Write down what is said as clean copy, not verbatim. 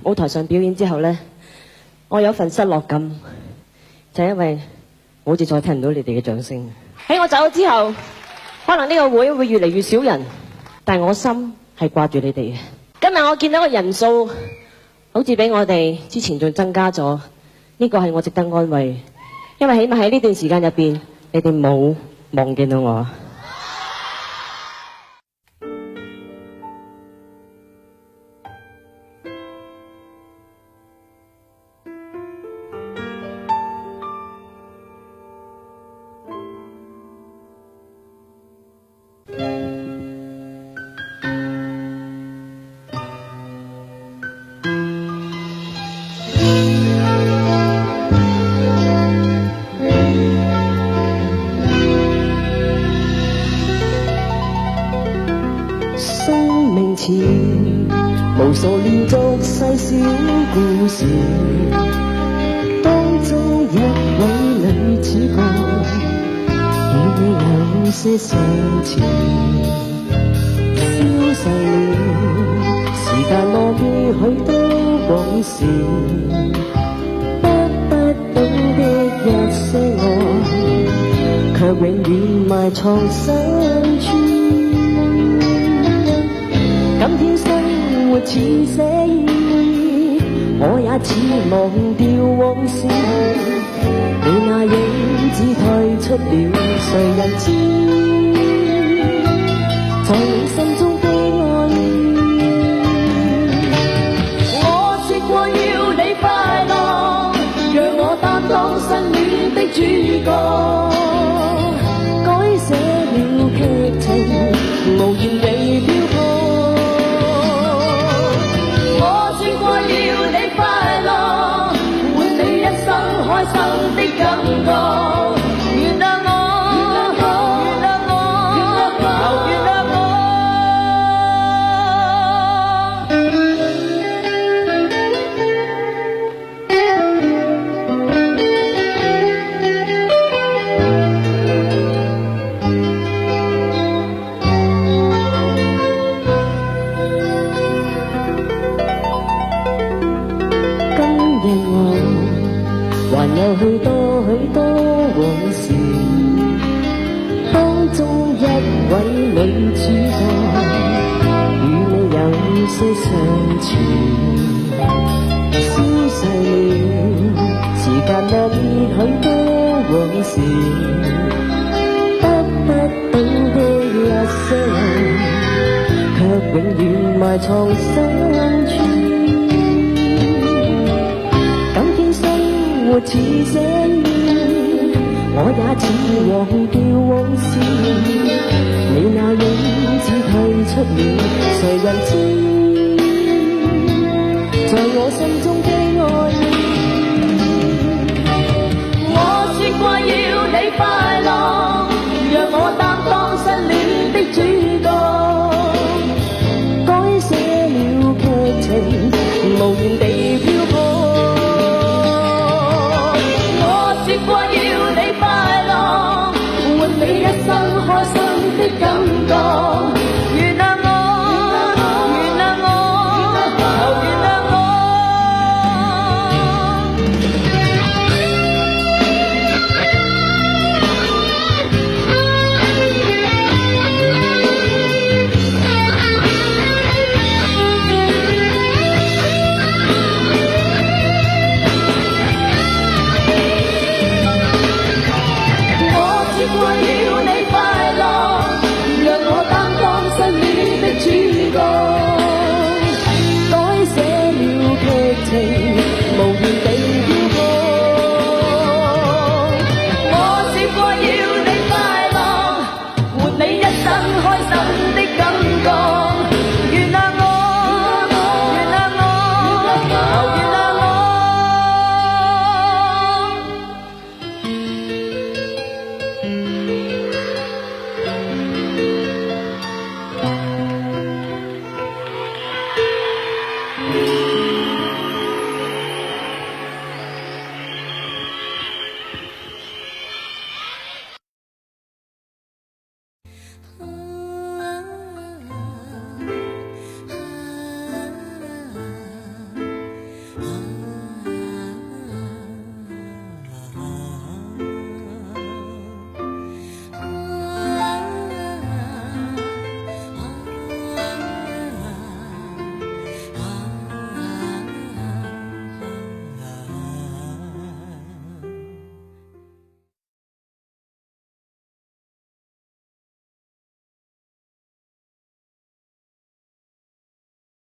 舞台上表演之後呢，我有份失落感，就係因為我好似再聽唔到你哋嘅掌聲。喺我走咗之後，可能呢個會越嚟越少人，但係我心係掛住你哋嘅。今日我見到個人數好似比我哋之前仲增加咗，呢個係我值得安慰，因為起碼喺呢段時間入邊，你哋冇忘記到我。無數連續細小故事，當中一位女主角與你有些相似，消逝了，時間磨滅許多往事，得不到的一些愛，卻永遠埋藏深處。今天生活似寫意，我也似忘掉往事。你那影子退出了，誰人知？在你心中的愛意，我說過要你快樂，讓我擔當新戀的主角，改寫了劇情，無言地飄泊。開心的感覺，原諒我，原諒我，原諒我。今日我還有許多許多往事，當中一位女主角與你有些相似，消逝了，時間磨滅許多往事，得不到的一些愛，卻永遠埋藏深處。活似寫意，我也似忘掉往事。你那影子退出了，誰人知？在我心中的愛意，我說過要你快樂，讓我擔當新戀的主角，改寫了劇情，無言地飄泊。說過要你快樂，換你一生開心的感覺，原諒我，原諒我，原諒我。說過要你快樂，讓我擔當新戀的主角，改寫了劇情。